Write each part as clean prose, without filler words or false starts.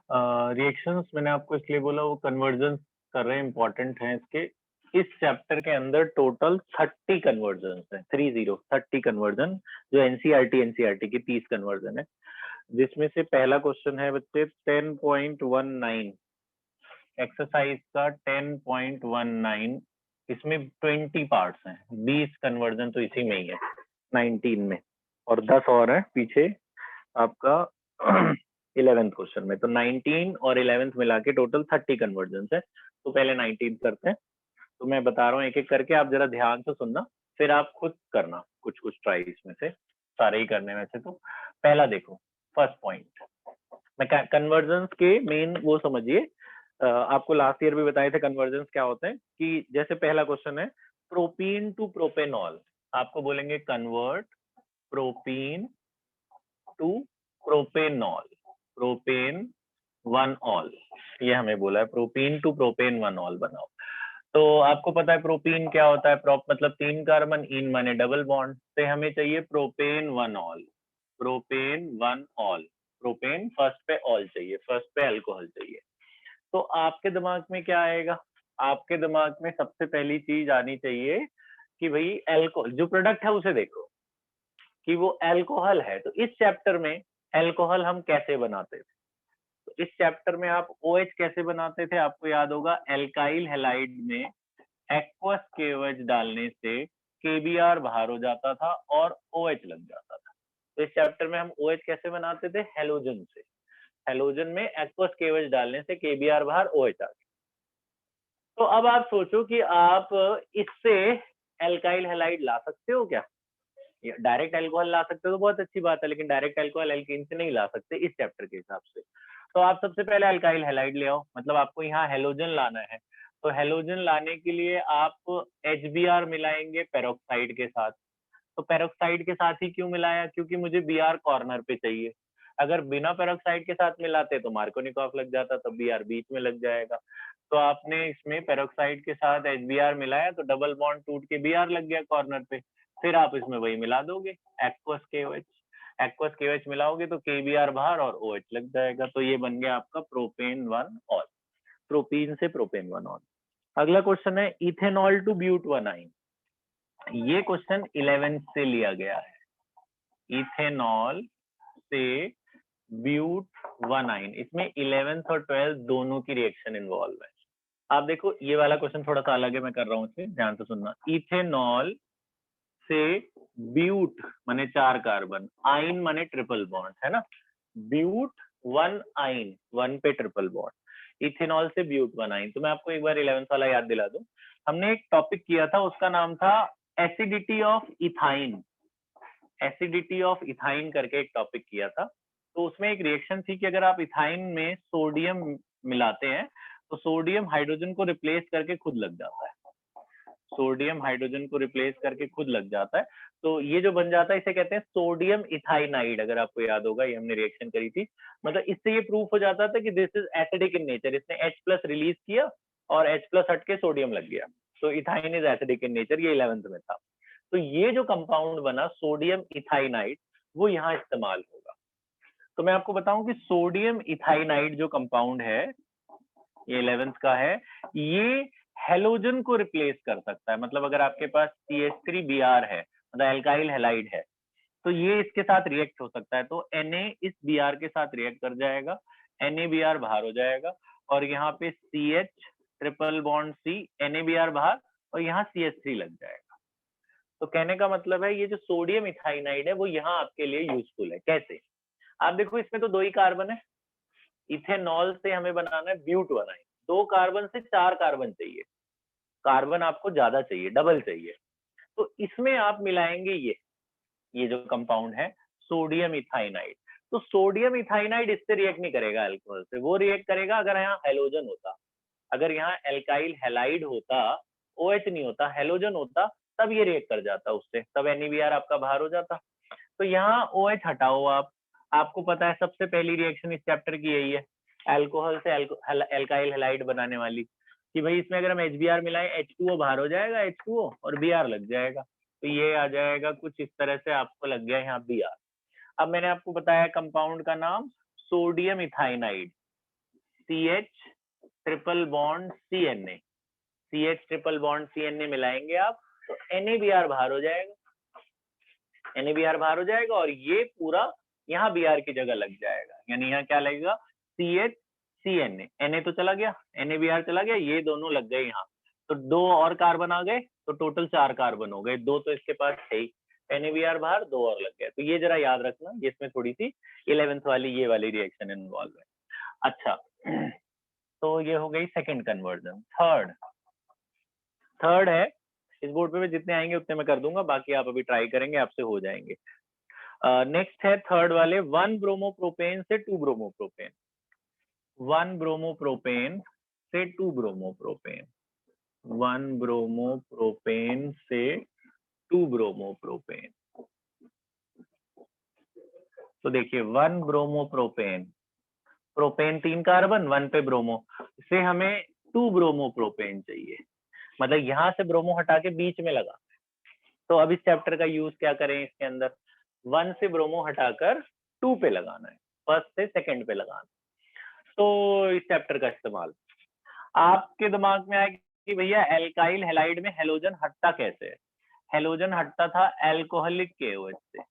Reactions मैंने आपको इसलिए बोला, वो कन्वर्जन कर रहे हैं, इंपॉर्टेंट हैं इसके। इस चैप्टर के अंदर टोटल 30 कन्वर्जन है, 30 कन्वर्जन, जो एनसीईआरटी की 30 कन्वर्जन है, जिसमें से पहला क्वेश्चन है बच्चे 10.19 एक्सरसाइज का 10.19। इसमें 20 पार्ट्स हैं, 20 कन्वर्जन तो इसी में ही है 19 में, और 10 और है पीछे आपका 11th क्वेश्चन में। तो 19 और 11th मिला के टोटल 30 कन्वर्जन है। तो पहले 19 करते हैं। तो मैं बता रहा हूँ एक एक करके, आप जरा ध्यान से सुनना, फिर आप खुद करना कुछ कुछ ट्राई इसमें से, सारे ही करने में से। तो पहला देखो, फर्स्ट पॉइंट, मैं कन्वर्जन के मेन वो समझिए। आपको लास्ट ईयर भी बताए थे कन्वर्जन क्या होते हैं, कि जैसे पहला क्वेश्चन है प्रोपीन टू प्रोपेनॉल, आपको बोलेंगे convert propene to propanol, propane 1 ol, ये हमें बोला है प्रोपीन टू प्रोपेन 1 ऑल बनाओ। तो आपको पता है प्रोपीन क्या होता है, प्रोप मतलब 3 कार्बन, इन माने डबल बॉन्ड, से हमें चाहिए propane 1 all, propane 1 all, propane first पे ऑल चाहिए, फर्स्ट पे अल्कोहल चाहिए। तो आपके दिमाग में क्या आएगा, आपके दिमाग में सबसे पहली चीज आनी चाहिए कि भाई अल्कोहल जो प्रोडक्ट है उसे देखो कि वो अल्कोहल है। तो इस चैप्टर में अल्कोहल हम कैसे बनाते थे, तो इस चैप्टर में आप OH कैसे बनाते थे, आपको याद होगा, एल्काइल हैलाइड में एक्वस केवच डालने से KBr बाहर हो जाता था और OH लग जाता था। तो इस चैप्टर में हम OH कैसे बनाते थे, हेलोजन से, हेलोजन में एक्वस केवच डालने से KBr बाहर, OH आ गया। तो अब आप सोचो कि आप इससे एल्काइल हैलाइड ला सकते हो क्या, डायरेक्ट अल्कोहल ला सकते हो तो बहुत अच्छी बात है, लेकिन डायरेक्ट अल्कोहल एल्कीन से नहीं ला सकते इस चैप्टर के हिसाब से। तो आप सबसे पहले अल्काइल हैलाइड ले आओ, मतलब आपको यहाँ हेलोजन लाना है। तो हेलोजन लाने के लिए आप HBr मिलाएंगे पेरोक्साइड के साथ। तो पेरोक्साइड के साथ ही क्यों मिलाया, क्योंकि मुझे Br कॉर्नर पे चाहिए। अगर बिना पेरोक्साइड के साथ मिलाते तो मार्कोनिकॉफ लग जाता, तो Br बीच में लग जाएगा। तो आपने इसमें पेरोक्साइड के साथ HBr मिलाया तो डबल बॉन्ड टूट के Br लग गया कॉर्नर पे। फिर आप इसमें वही मिला दोगे, एक्वस केवच, एक्वस केवच मिलाओगे तो KBr बाहर और OH लग जाएगा। तो ये बन गया आपका प्रोपेन 1 ऑल, प्रोपीन से प्रोपेन 1 ऑल। अगला क्वेश्चन है इथेनॉल टू ब्यूट 1 ये क्वेश्चन 11th से लिया गया है, इथेनॉल से ब्यूट 1 इसमें 11th और 12th दोनों की रिएक्शन इन्वॉल्व है। आप देखो ये वाला क्वेश्चन थोड़ा सा अलग है, मैं कर रहा हूँ इसे ध्यान से सुनना। इथेनॉल से ब्यूट माने 4 कार्बन, आइन माने ट्रिपल बॉन्ड, है ना, ब्यूट 1 आइन, 1 पे ट्रिपल बॉन्ड, इथेनॉल से ब्यूट 1 तो मैं आपको एक बार 11th वाला याद दिला दूं। हमने एक टॉपिक किया था, उसका नाम था acidity of ethyne, acidity of ethyne करके एक टॉपिक किया था। तो उसमें एक रिएक्शन थी कि अगर आप इथाइन में सोडियम मिलाते हैं तो सोडियम हाइड्रोजन को रिप्लेस करके खुद लग जाता है, सोडियम हाइड्रोजन को रिप्लेस करके खुद लग जाता है। तो ये जो बन जाता है इसे कहते हैं सोडियम इथाइनाइड, अगर आपको याद होगा ये हमने रिएक्शन करी थी। मतलब इससे ये प्रूफ हो जाता था कि this is acidic in nature, इसने H+ रिलीज किया और H+ हट के सोडियम लग गया, तो ethyne is acidic in nature, ये 11th में था। तो ये जो कंपाउंड बना सोडियम इथाइनाइड वो यहाँ इस्तेमाल होगा। तो मैं आपको बताऊं कि सोडियम इथाइनाइड जो कंपाउंड है ये 11th का है, ये हेलोजन को रिप्लेस कर सकता है। मतलब अगर आपके पास CH3Br है, मतलब एल्काइल हैलाइड है, तो ये इसके साथ रिएक्ट हो सकता है। तो Na इस Br के साथ रिएक्ट कर जाएगा, NaBr बाहर हो जाएगा और यहाँ पे CH triple bond C, NaBr बाहर और यहाँ CH3 लग जाएगा। तो कहने का मतलब है ये जो सोडियम इथाइनाइड है वो यहाँ आपके लिए यूजफुल है। कैसे, आप देखो इसमें तो 2 ही कार्बन है, इथेनॉल से हमें बनाना है ब्यूट 1 2 कार्बन से 4 कार्बन चाहिए, कार्बन आपको ज्यादा चाहिए, डबल चाहिए। तो इसमें आप मिलाएंगे ये जो कंपाउंड है सोडियम इथाइनाइड। तो सोडियम इथाइनाइड इससे रिएक्ट नहीं करेगा अल्कोहल से, वो रिएक्ट करेगा अगर यहाँ हेलोजन होता, अगर यहाँ एल्काइल हैलाइड होता, OH नहीं होता, हेलोजन होता, तब ये रिएक्ट कर जाता उससे, तब NaBr आपका बाहर हो जाता। तो यहाँ OH हटाओ आप, आपको पता है सबसे पहली रिएक्शन इस चैप्टर की यही है, अल्कोहल से एल्काइल हैलाइड बनाने वाली, कि भाई इसमें अगर हम HBr मिलाएं H2O बाहर हो जाएगा, H2O और Br लग जाएगा। तो ये आ जाएगा कुछ इस तरह से, आपको लग गया यहाँ Br। अब मैंने आपको बताया कंपाउंड का नाम sodium ethynide, CH triple bond CNA, CH triple bond CNA मिलाएंगे आप तो NaBr बाहर हो जाएगा, NaBr बाहर हो जाएगा और ये पूरा यहाँ Br की जगह लग जाएगा, यानी यहाँ क्या लगेगा CH CNA, Na तो चला गया, NaBr चला गया, ये दोनों लग गए यहाँ, तो 2 और कार्बन आ गए, तो टोटल 4 कार्बन हो गए, 2 तो इसके पास है ही, NaBr बाहर, 2 और लग गए, तो ये जरा याद रखना, इसमें थोड़ी सी 11th वाली ये वाली रिएक्शन इन्वॉल्व है। अच्छा तो ये हो गई सेकंड कन्वर्जन। थर्ड है, इस बोर्ड पे जितने आएंगे उतने मैं कर दूंगा, बाकी आप अभी ट्राई करेंगे, आपसे हो जाएंगे। नेक्स्ट है थर्ड वाले 1 ब्रोमोप्रोपेन से 2 ब्रोमोप्रोपेन, 1 ब्रोमोप्रोपेन से 2 ब्रोमोप्रोपेन, 1 ब्रोमोप्रोपेन से 2 ब्रोमोप्रोपेन। तो देखिए 1 ब्रोमोप्रोपेन, प्रोपेन 3 कार्बन 1 पे ब्रोमो, से हमें 2 ब्रोमोप्रोपेन चाहिए, मतलब यहाँ से ब्रोमो हटा के बीच में लगा, तो अब इस चैप्टर का यूज क्या करें, इसके अंदर 1 से ब्रोमो हटाकर 2 पे लगाना है, फर्स्ट से सेकंड पे लगाना। तो इस चैप्टर का इस्तेमाल आपके दिमाग में आएगा कि भैया एल्काइल हैलाइड में हेलोजन हटता कैसे है। हेलोजन हटता था एल्कोहलिक KOH से,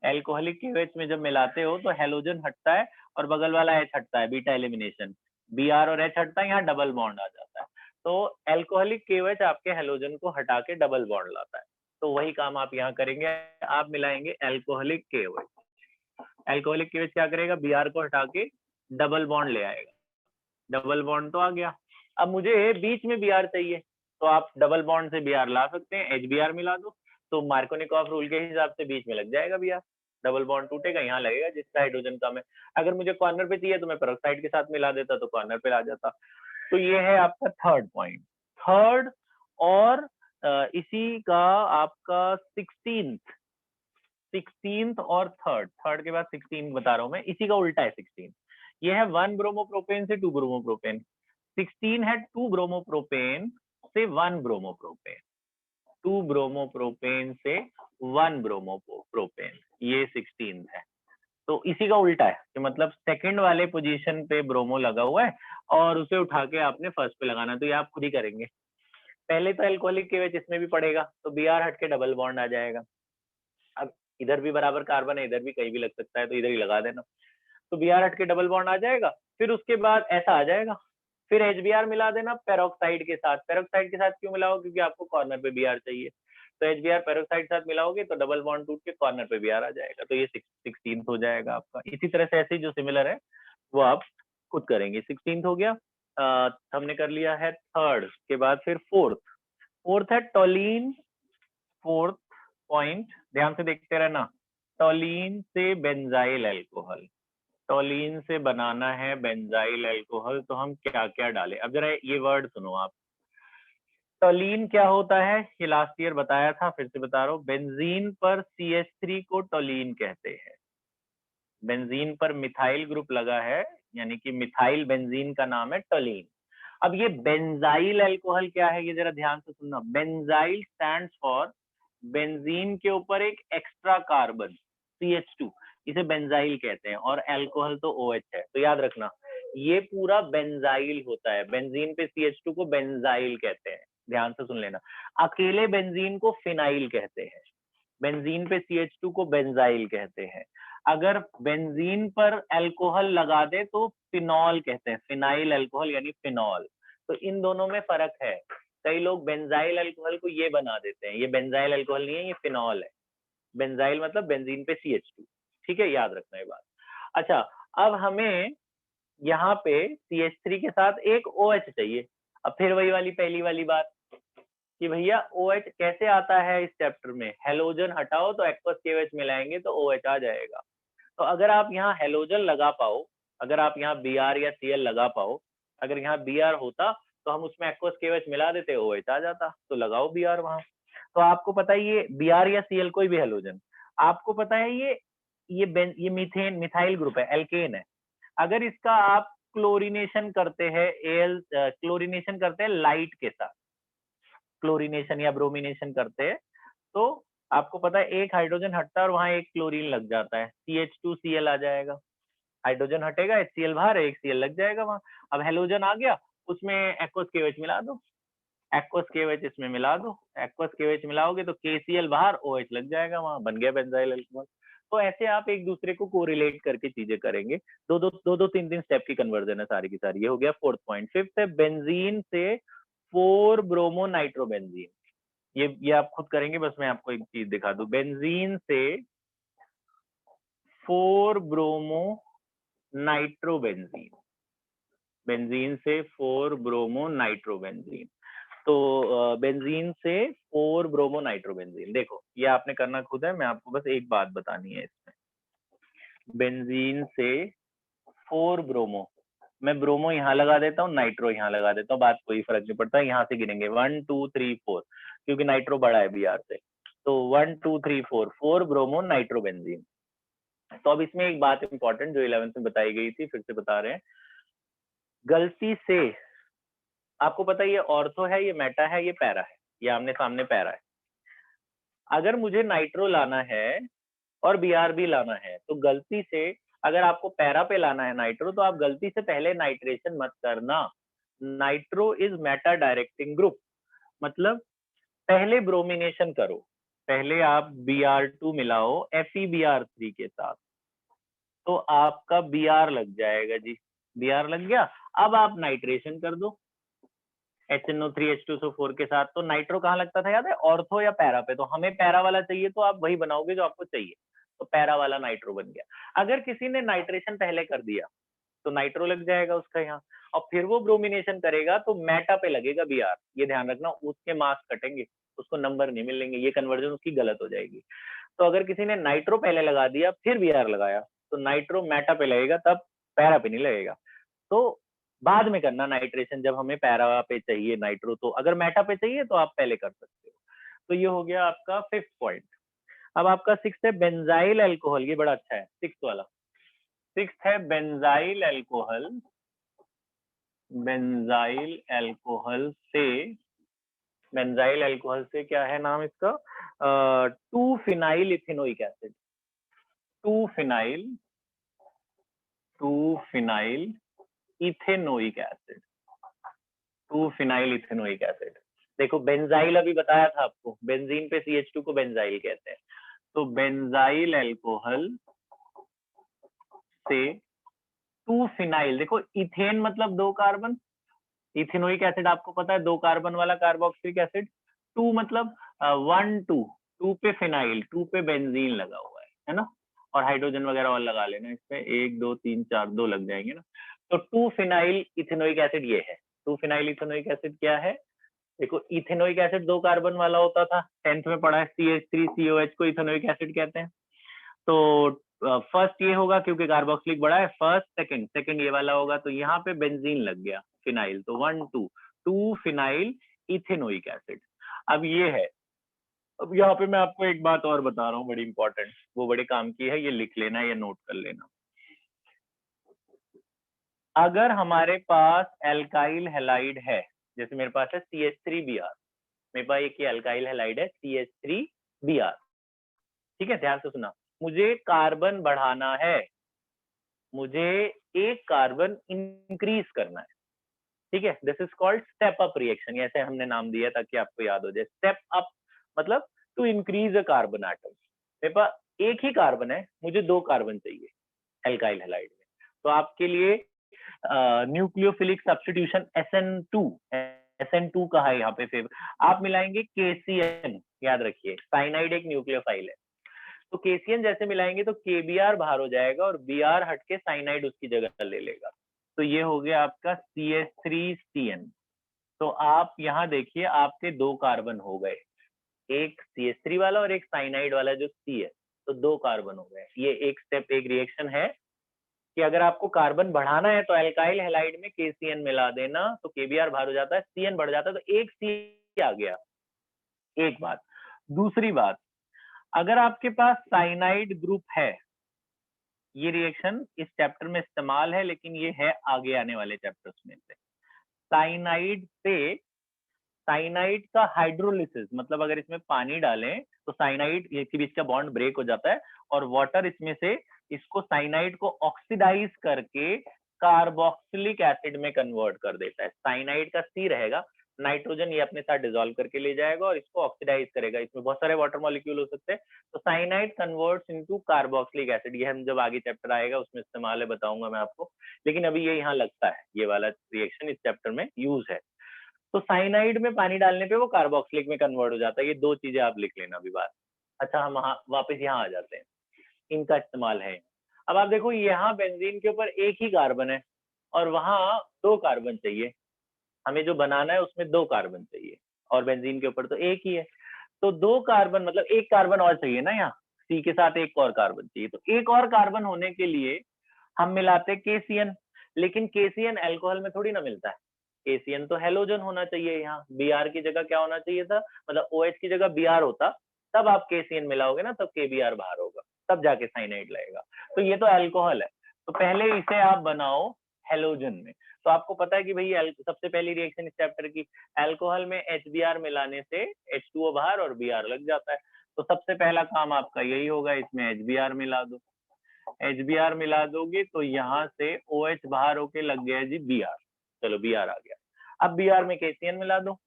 एल्कोहलिक KOH में जब मिलाते हो तो हेलोजन हटता है और बगल वाला H हटता है, बीटा एलिमिनेशन, Br और H हटता है, यहाँ डबल बॉन्ड आ जाता है, तो एल्कोहलिक KOH आपके हेलोजन को हटा के डबल बॉन्ड लाता है, तो वही काम आप यहाँ करेंगे, आप मिलाएंगे एल्कोहलिक KOH, एल्कोहलिक KOH क्या करेगा, Br को हटा के डबल बॉन्ड ले आएगा, डबल बॉन्ड तो आ गया, अब मुझे बीच में Br चाहिए, तो आप डबल बॉन्ड से Br ला सकते हैं, HBr मिला दो, तो मार्कोनिकॉफ रूल के हिसाब से बीच में लग जाएगा Br, डबल बॉन्ड टूटेगा, यहाँ लगेगा जिसका हाइड्रोजन कम है, अगर मुझे कॉर्नर पे चाहिए तो मैं पेरोक्साइड के साथ मिला देता तो कॉर्नर पे आ जाता। तो ये है आपका थर्ड पॉइंट। थर्ड और इसी का आपका 16th और थर्ड के बाद 16 बता रहा हूं मैं, इसी का उल्टा है 16, ये है 1 ब्रोमोप्रोपेन से 2 ब्रोमोप्रोपेन, 16 है 2 ब्रोमोप्रोपेन से 1 ब्रोमोप्रोपेन, 2 ब्रोमोप्रोपेन से 1 ब्रोमोप्रोपेन, ये 16 है, तो इसी का उल्टा है कि मतलब सेकंड वाले पोजीशन पे ब्रोमो लगा हुआ है और उसे उठा के आपने फर्स्ट पे लगाना, तो ये आप खुद ही करेंगे, पहले तो एल्कोहलिक KOH इसमें भी पड़ेगा, तो Br हट के डबल बॉन्ड आ जाएगा, अब इधर भी बराबर कार्बन है, इधर भी कहीं भी लग सकता है, तो इधर ही लगा देना, तो Br हट के डबल बॉन्ड आ जाएगा, फिर उसके बाद ऐसा आ जाएगा, फिर HBr मिला देना पेरोक्साइड के साथ, पेरोक्साइड के साथ क्यों मिलाओ, क्योंकि आपको कॉर्नर पे Br चाहिए, तो HBr पेरोक्साइड के साथ मिलाओगे तो डबल बॉन्ड टूट के कॉर्नर पे Br आ जाएगा, तो ये 16th हो जाएगा आपका। इसी तरह से ऐसे जो सिमिलर है वो आप खुद करेंगे। 16th हो गया, हमने कर लिया है थर्ड के बाद, फिर फोर्थ है टोलीन, फोर्थ पॉइंट ध्यान से देखते रहना, टोलीन से बेंजाइल अल्कोहल, टोलीन से बनाना है बेंजाइल अल्कोहल, तो हम क्या क्या डालें, अब जरा ये वर्ड सुनो आप, टोलीन क्या होता है ये लास्ट ईयर बताया था, फिर से बता रहा हूँ, बेंजीन पर CH3 को टोलीन कहते हैं, बेंजीन पर मिथाइल ग्रुप लगा है, यानी कि मिथाइल बेंजीन का नाम है टोलीन। अब ये बेंजाइल अल्कोहल क्या है, ये जरा ध्यान से सुनना, बेंजाइल स्टैंड्स फॉर बेंजीन के ऊपर एक एक्स्ट्रा कार्बन CH2, इसे बेंजाइल कहते हैं, और अल्कोहल तो OH है, तो याद रखना ये पूरा बेंजाइल होता है, बेंजीन पे CH2 को बेंजाइल कहते हैं, ध्यान से सुन लेना, अकेले बेंजीन को फिनाइल कहते हैं, बेंजीन पे CH2 को बेंजाइल कहते हैं, अगर बेंजीन पर अल्कोहल लगा दे तो फिनॉल कहते हैं, फिनाइल अल्कोहल यानी फिनॉल, तो इन दोनों में फर्क है, कई लोग बेंजाइल अल्कोहल को ये बना देते हैं, ये बेंजाइल अल्कोहल नहीं है, ये फिनॉल है, बेंजाइल मतलब बेंजीन पे CH2, ठीक है, याद रखना ये बात। अच्छा अब हमें यहाँ पे CH3 के साथ एक OH चाहिए, अब फिर वही वाली पहली वाली बात कि भैया OH कैसे आता है इस चैप्टर में, हेलोजन हटाओ तो एक्वस KOH मिलाएंगे तो OH आ जाएगा, तो अगर आप यहाँ हेलोजन लगा पाओ, अगर आप यहाँ Br या Cl लगा पाओ, अगर यहाँ Br होता तो हम उसमें एक्वस KOH मिला देते, OH आ जाता, तो लगाओ Br वहां, तो आपको पता है ये Br या Cl कोई भी हेलोजन, आपको पता है ये मीथेन मिथाइल ग्रुप है, एल्केन है, अगर इसका आप क्लोरीनेशन करते हैं, क्लोरीनेशन करते हैं लाइट के साथ, क्लोरीनेशन या ब्रोमिनेशन करते हैं, तो आपको पता है एक हाइड्रोजन हटता है और वहां एक क्लोरीन लग जाता है, CH2Cl आ जाएगा, हाइड्रोजन हटेगा, HCl बाहर, एक Cl लग जाएगा वहां। अब हेलोजन आ गया, उसमें एक्वस KOH मिला दो, एक्वस KOH इसमें मिला दो, एक्वस KOH मिलाओगे तो KCl बाहर, OH लग जाएगा वहां, बन गया बेंजाइल अल्कोहल। तो ऐसे आप एक दूसरे को कोरिलेट करके चीजें करेंगे। दो तीन स्टेप की कन्वर्जन है सारी की सारी। ये हो गया फोर्थ पॉइंट। फिफ्थ है बेंजीन से 4 ब्रोमो नाइट्रोबेंजीन। ये आप खुद करेंगे, बस मैं आपको एक चीज दिखा दूं। बेंजीन से 4 ब्रोमो नाइट्रोबेंजीन, बेंजीन से 4 ब्रोमो नाइट्रोबेंजीन। तो बेंजीन से 4 ब्रोमो नाइट्रोबेंजीन। देखो ये आपने करना खुद है, मैं आपको बस एक बात बतानी है इसमें। बेंजीन से 4 ब्रोमो, मैं ब्रोमो यहाँ लगा देता हूँ, नाइट्रो यहाँ लगा देता हूँ, बात कोई फर्क नहीं पड़ता, यहाँ से गिनेंगे 1 2 3 4, क्योंकि नाइट्रो बड़ा है Br से। तो 1 2 3 4, 4 ब्रोमो नाइट्रोबेंजीन। तो अब इसमें एक बात इंपॉर्टेंट जो 11th में बताई गई थी, फिर से बता रहे हैं। गलती से, आपको पता है ये ऑर्थो है, ये मेटा है, ये पैरा है, ये आमने सामने पैरा है। अगर मुझे नाइट्रो लाना है और Br भी लाना है, तो गलती से अगर आपको पैरा पे लाना है नाइट्रो, तो आप गलती से पहले नाइट्रेशन मत करना। Nitro is Meta directing group, मतलब पहले ब्रोमिनेशन करो, पहले आप Br2 मिलाओ FeBr3 के साथ, तो आपका Br लग जाएगा जी। Br लग गया, अब आप नाइट्रेशन कर दो HNO3H2SO4 के साथ। तो नाइट्रो कहाँ लगता था याद है? ऑर्थो या पैरा पे। तो हमें पैरा वाला चाहिए, तो आप वही बनाओगे जो आपको चाहिए, तो पैरा वाला नाइट्रो बन गया। अगर किसी ने नाइट्रेशन पहले कर दिया तो नाइट्रो लग जाएगा उसका यहाँ, और फिर वो ब्रोमिनेशन करेगा तो मेटा पे लगेगा Br। ये ध्यान रखना, उसके मार्क्स कटेंगे, उसको नंबर नहीं मिलेंगे, ये कन्वर्जन उसकी गलत हो जाएगी। तो अगर किसी ने नाइट्रो पहले लगा दिया फिर Br लगाया, तो नाइट्रो मेटा पे लगेगा, तब पैरा पे नहीं लगेगा। तो बाद में करना नाइट्रेशन, जब हमें पैरा पे चाहिए नाइट्रो। तो अगर मेटा पे चाहिए तो आप पहले कर सकते हो। तो ये हो गया आपका 5th पॉइंट। अब आपका 6th है बेंजाइल अल्कोहल। ये बड़ा अच्छा है 6th वाला। 6th है बेंजाइल अल्कोहल। बेंजाइल अल्कोहल से, बेंजाइल अल्कोहल से क्या है नाम इसका? 2 phenyl ethanoic acid. 2 phenyl ethanoic acid. 2 phenyl ethanoic acid. देखो बेंजाइल अभी बताया था आपको, बेंजीन पे CH2 को बेंजाइल कहते हैं। तो बेंजाइल अल्कोहल से 2 फिनाइल, देखो इथेन मतलब 2 कार्बन, इथेनोइक एसिड आपको पता है 2 कार्बन वाला कार्बोक्सिलिक एसिड। 2 मतलब 1 2, 2 पे फिनाइल, 2 पे बेंजीन लगा हुआ है ना? और हाइड्रोजन वगैरह और लगा लेना इसमें, 1 2 3 4 2 लग जाएंगे ना। तो 2 फिनाइल इथेनोइक एसिड ये है। 2 फिनाइल इथेनोइक एसिड क्या है? देखो इथेनोइक एसिड 2 कार्बन वाला होता था, 10th में पढ़ा है, CH3COH को इथेनोइक एसिड कहते हैं। तो फर्स्ट ये होगा क्योंकि कार्बोक्सिलिक बड़ा है, फर्स्ट सेकंड ये वाला होगा, तो यहाँ पे बेंजीन लग गया फिनाइल, तो 1 2, 2 फिनाइल इथेनोइक एसिड। अब ये है, अब यहाँ पे मैं आपको एक बात और बता रहा हूँ बड़ी इंपॉर्टेंट, वो बड़े काम की है, ये लिख लेना या नोट कर लेना। अगर हमारे पास एल्काइल हैलाइड है, जैसे मेरे पास है CH3Br, मेरे पास एक एल्काइल हैलाइड है CH3Br, ठीक है, ध्यान से सुना। मुझे कार्बन बढ़ाना है, मुझे एक कार्बन इंक्रीज करना है, ठीक है। This is called step up reaction, ऐसे हमने नाम दिया ताकि आपको याद हो जाए। स्टेप अप मतलब to increase a carbon atom. मेरे पास एक ही कार्बन है, मुझे 2 कार्बन चाहिए एल्काइल हैलाइड में, तो आपके लिए न्यूक्लियोफिलिक सब्स्टिट्यूशन SN2 कहा है यहाँ पे फेवर। आप मिलाएंगे KCN, याद रखिए साइनाइड एक न्यूक्लियोफाइल है, तो KCN जैसे मिलाएंगे तो KBr बाहर हो जाएगा और Br हट के साइनाइड उसकी जगह ले लेगा। तो ये हो गया आपका CH3CN। तो आप यहाँ देखिए आपके 2 कार्बन हो गए, एक CH3 वाला और एक साइनाइड वाला जो C है, तो 2 कार्बन हो गए। ये एक स्टेप, एक रिएक्शन है कि अगर आपको कार्बन बढ़ाना है तो एल्काइल हैलाइड में KCN मिला देना, तो KBr बाहर हो जाता है, CN बढ़ जाता है, तो एक C आ गया। एक बात। दूसरी बात, अगर आपके पास साइनाइड ग्रुप है, ये रिएक्शन इस चैप्टर में इस्तेमाल है लेकिन ये है आगे आने वाले चैप्टर्स में से। साइनाइड से, साइनाइड का हाइड्रोलिसिस मतलब अगर इसमें पानी डालें तो साइनाइड के बीच का बॉन्ड ब्रेक हो जाता है और वाटर इसमें से इसको साइनाइड को ऑक्सीडाइज करके कार्बोक्सिलिक एसिड में कन्वर्ट कर देता है। साइनाइड का सी रहेगा, नाइट्रोजन ये अपने साथ डिसॉल्व करके ले जाएगा और इसको ऑक्सीडाइज करेगा। इसमें बहुत सारे वाटर मॉलिक्यूल हो सकते हैं, तो cyanide converts into carboxylic acid. ये हम जब आगे चैप्टर आएगा उसमें इस्तेमाल है, बताऊंगा मैं आपको, लेकिन अभी ये यहाँ लगता है, ये वाला रिएक्शन इस चैप्टर में यूज है। तो साइनाइड में पानी डालने पे वो कार्बोक्सिलिक में कन्वर्ट हो जाता है। ये दो चीजें आप लिख लेना अभी बात। अच्छा, हम वापस यहाँ आ जाते हैं, इनका इस्तेमाल है। अब आप देखो, यहाँ बेंजीन के ऊपर एक ही कार्बन है और वहां 2 कार्बन चाहिए। हमें जो बनाना है उसमें 2 कार्बन चाहिए और बेंजीन के ऊपर तो एक ही है। तो 2 कार्बन मतलब 1 कार्बन और चाहिए ना, यहाँ सी के साथ एक और कार्बन चाहिए। तो एक और कार्बन होने के लिए हम मिलाते हैं KCN, लेकिन KCN अल्कोहल में थोड़ी ना मिलता है। KCN तो हेलोजन होना चाहिए, यहाँ Br की जगह क्या होना चाहिए था, मतलब OH की जगह Br होता, तब आप KCN मिलाओगे ना, तब KBr बाहर होगा, तब जाके साइनाइड लगेगा। तो ये तो अल्कोहल है, तो पहले इसे आप बनाओ हेलोजन में। तो आपको पता है कि भाई सबसे पहली रिएक्शन इस चैप्टर की, अल्कोहल में HBr मिलाने से H2O बाहर और Br लग जाता है। तो सबसे पहला काम आपका यही होगा, इसमें HBr मिला दो। HBr मिला दोगे तो यहाँ से OH बाहर होके लग गया जी Br। चलो Br आ गया। अब Br में KCN मिला दो,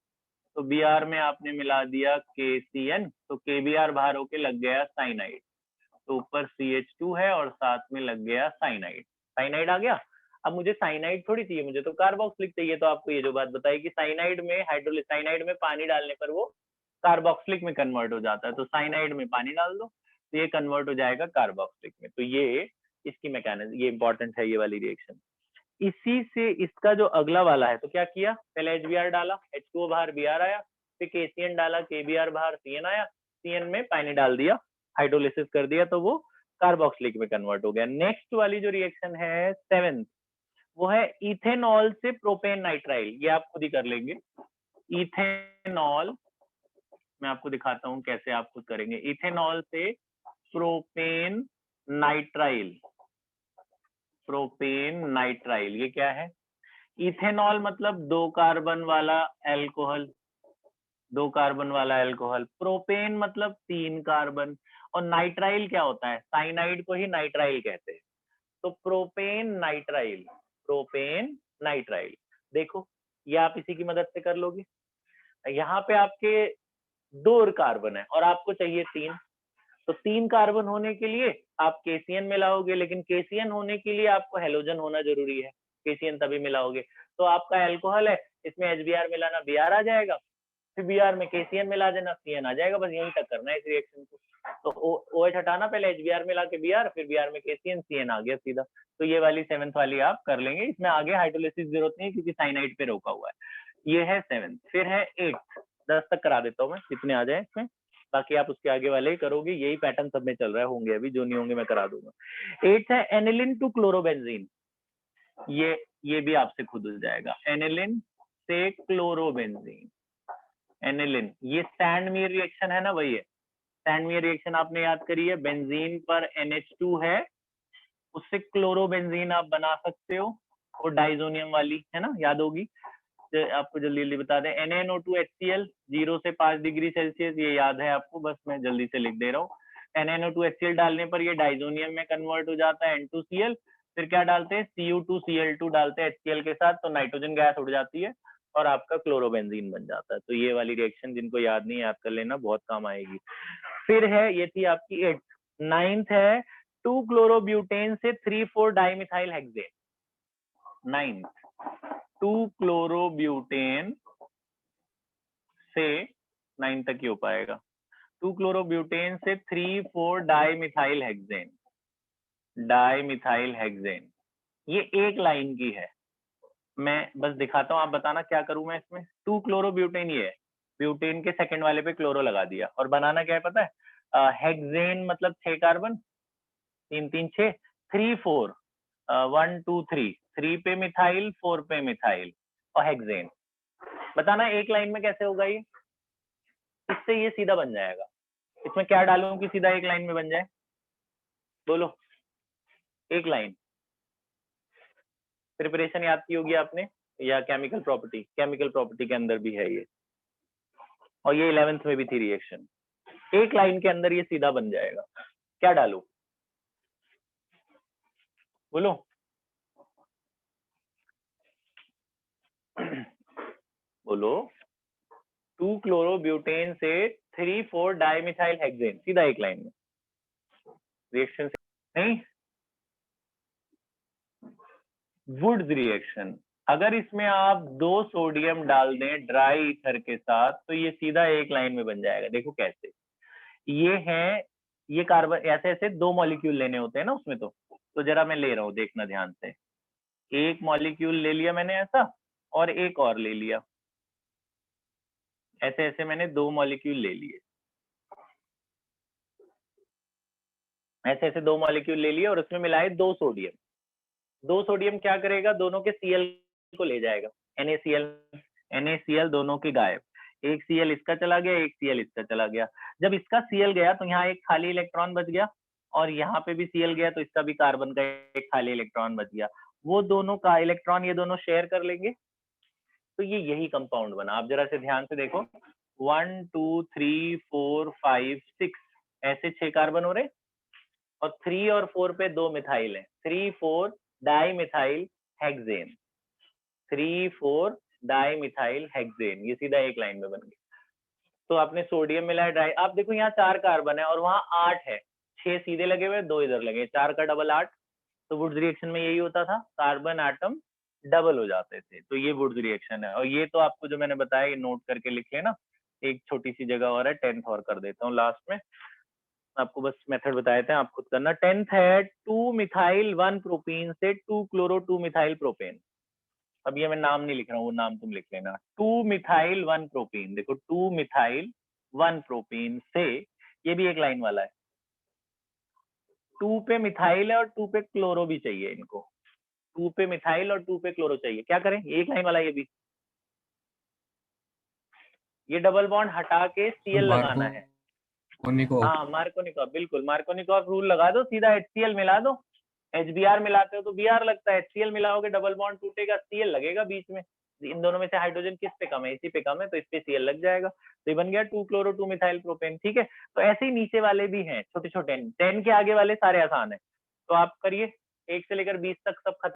तो Br में आपने मिला दिया KCN, तो KBr बाहर होके लग गया साइनाइड। तो ऊपर CH2 है और साथ में लग गया साइनाइड। साइनाइड आ गया। अब मुझे साइनाइड थोड़ी चाहिए, मुझे तो कार्बोक्सिलिक चाहिए। तो आपको ये जो बात बताई कि साइनाइड में साइनाइड में पानी डालने पर वो कार्बोक्सिलिक में कन्वर्ट हो जाता है। तो साइनाइड में पानी डाल दो तो ये कन्वर्ट हो जाएगा कार्बोक्सिलिक में। तो ये इसकी मैकेनिज्म, ये इंपॉर्टेंट है ये वाली रिएक्शन। इसी से इसका जो अगला वाला है, तो क्या किया, पहले HBr डाला, H2O बाहर Br आया, फिर KCN डाला, KBr बाहर CN आया, CN में पानी डाल दिया, हाइड्रोलिसिस कर दिया, तो वो कार्बोक्सिलिक में कन्वर्ट हो गया। नेक्स्ट वाली जो रिएक्शन है 7th, वो है इथेनॉल से प्रोपेन नाइट्राइल। ये आप खुद ही कर लेंगे। इथेनॉल, मैं आपको दिखाता हूं कैसे आप खुद करेंगे। इथेनॉल से प्रोपेन नाइट्राइल, प्रोपेन नाइट्राइल ये क्या है? इथेनॉल मतलब 2 कार्बन वाला एल्कोहल, 2 कार्बन वाला एल्कोहल। प्रोपेन मतलब 3 कार्बन। और नाइट्राइल क्या होता है? साइनाइड को ही नाइट्राइल कहते हैं। तो प्रोपेन नाइट्राइल, प्रोपेन नाइट्राइल। देखो ये आप इसी की मदद से कर लोगे। यहाँ पे आपके 2 कार्बन है और आपको चाहिए 3, तो 3 कार्बन होने के लिए आप KCN मिलाओगे, लेकिन KCN होने के लिए आपको हेलोजन होना जरूरी है। KCN तभी मिलाओगे। तो आपका एल्कोहल है, इसमें HBr मिलाना, Br आ जाएगा, फिर Br में KCN मिला देना, CN आ जाएगा। बस यहीं तक करना है इस रिएक्शन को। तो OH हटाना, पहले HBr मिला के Br, फिर Br में KCN, CN आ गया सीधा। तो ये वाली 7th वाली आप कर लेंगे। इसमें आगे हाइड्रोलिसिस जरूरत नहीं है क्योंकि साइनाइड पे रोका हुआ है। ये है 7th। फिर है 8th, 10 तक करा देता हूँ मैं, कितने आ जाए इसमें, बाकी आप उसके आगे वाले ही करोगे। यही पैटर्न सब में चल रहा है, होंगे अभी, जो नहीं होंगे मैं करा दूंगा। 8th है एनिलिन टू क्लोरोबेंजीन। ये भी आपसे खुद हो जाएगा, एनिलिन से क्लोरोबेंजीन। एनिलिन ये स्टैंडमीयर रिएक्शन है ना, वही है। स्टैंडमीयर रिएक्शन आपने याद करी है, बेंजीन पर NH2 है, उससे क्लोरोबेंजीन आप बना सकते हो, वो डाइजोनियम वाली है ना, याद होगी। आपको जल्दी जल्दी बता दें, NaNO2HCl 0 से 5 डिग्री सेल्सियस, ये याद है आपको, बस मैं जल्दी से लिख दे रहा हूँ। NaNO2HCl डालने पर ये डाइजोनियम में कन्वर्ट हो जाता है, N2Cl। फिर क्या डालते हैं, Cu2Cl2 डालते हैं HCl के साथ, तो नाइट्रोजन गैस उड़ जाती है और आपका क्लोरोबेंजीन बन जाता है। तो ये वाली रिएक्शन जिनको याद नहीं, याद कर लेना, बहुत काम आएगी। फिर है, ये थी आपकी 8th। 9th है 2 क्लोरोब्यूटेन से 3,4 डाइमिथाइल हेक्सेन। 9th 2 क्लोरोब्यूटेन से 9 तक ही हो पाएगा। 2 क्लोरोब्यूटेन से 3,4 डाइमिथाइल हेक्सेन, डाइमिथाइल हेक्सेन। ये एक लाइन की है, मैं बस दिखाता हूँ, आप बताना क्या करूं मैं इसमें। 2 क्लोरोब्यूटेन ये है, ब्यूटेन के सेकंड वाले पे क्लोरो लगा दिया, और बनाना क्या है पता है? हेक्सेन मतलब 6 कार्बन, 3 3 6, 3 4, 1 2 3, 3 पे मिथाइल, 4 पे मिथाइल और हेक्सेन। बताना एक लाइन में कैसे होगा ये? इससे ये सीधा बन जाएगा। इसमें क्या डालूं कि सीधा एक लाइन में बन जाए? बोलो, एक लाइन। प्रिपरेशन याद की होगी आपने, या केमिकल प्रॉपर्टी, केमिकल प्रॉपर्टी के अंदर भी है ये, और ये 11th में भी थी रिएक्शन। एक लाइन के अंदर ये सीधा बन जाएगा। क्या डालूं? बोलो बोलो 2-chlorobutain से 3,4-डाइमिथाइल हेक्सेन, सीधा एक लाइन में रिएक्शन नहीं, वुड्स रिएक्शन। अगर इसमें आप 2 सोडियम डाल दें ड्राई ईथर के साथ तो ये सीधा एक लाइन में बन जाएगा। देखो कैसे, ये है, ये कार्बन, ऐसे ऐसे 2 मॉलिक्यूल लेने होते हैं ना उसमें, तो जरा मैं ले रहा हूँ, देखना ध्यान से। एक मॉलिक्यूल ले लिया मैंने ऐसा, और एक और ले लिया, ऐसे ऐसे मैंने 2 मॉलिक्यूल ले लिए, ऐसे ऐसे 2 मॉलिक्यूल ले लिए और उसमें मिलाए 2 सोडियम। 2 सोडियम क्या करेगा, दोनों के Cl को ले जाएगा, NaCl दोनों के गायब, एक Cl इसका चला गया, एक Cl इसका चला गया। जब इसका Cl गया तो यहाँ एक खाली इलेक्ट्रॉन बच गया, और यहाँ पे भी Cl गया तो इसका भी कार्बन का एक खाली इलेक्ट्रॉन बच गया। वो दोनों का इलेक्ट्रॉन ये दोनों शेयर कर लेंगे, तो ये यही कंपाउंड बना। आप जरा से ध्यान से देखो, 1 2 3 4 5 6 ऐसे 6 कार्बन हो रहे, और 3 और 4 पे 2 मिथाइल है, 3,4 डाइमिथाइल हेक्सेन, 3,4 डाइमिथाइल हेक्सेन, ये सीधा एक लाइन में बन गया। तो आपने सोडियम मिलाया ड्राई, आप देखो यहाँ 4 कार्बन है और वहां 8 है, 6 सीधे लगे हुए, 2 इधर लगे, 4 का डबल 8। तो वुड्स रिएक्शन में यही होता था, कार्बन एटम डबल हो जाते थे, तो ये वुड्स रिएक्शन है। और ये तो आपको जो मैंने बताया, ये नोट करके लिख लेना। एक छोटी सी जगह और है, 10th और कर देता हूँ लास्ट में, आपको बस मेथड बताए थे, आप खुद करना। 10th है 2 मिथाइल 1 प्रोपीन से 2 क्लोरो 2 मिथाइल प्रोपेन। अब ये मैं नाम नहीं लिख रहा हूँ, वो नाम तुम लिख लेना। 2 मिथाइल 1 प्रोपीन, देखो 2 मिथाइल 1 प्रोपीन से, ये भी एक लाइन वाला है, 2 पे मिथाइल है और 2 पे क्लोरो भी चाहिए इनको, 2 पे मिथाइल और 2 पे क्लोरो चाहिए, क्या करें, एक लाइन वाला ये भी, ये डबल बॉन्ड हटा के Cl लगाना है। हाँ मार्कोनिकॉफ, बिल्कुल मार्कोनिकॉफ रूल लगा दो, सीधा HCl मिला दो, HBr मिलाते हो तो Br लगता है, HCl मिलाओगे डबल बॉन्ड टूटेगा, Cl लगेगा बीच में, इन दोनों में से हाइड्रोजन किस पे कम है, इसी पे कम है, तो इस पे Cl लग जाएगा, तो ये बन गया 2 क्लोरो 2 मिथाइल प्रोपेन। ठीक है, तो ऐसे ही नीचे वाले भी हैं छोटे छोटे, 10 के आगे वाले सारे आसान है, तो आप करिए 1 से लेकर 20 तक सब खत्म।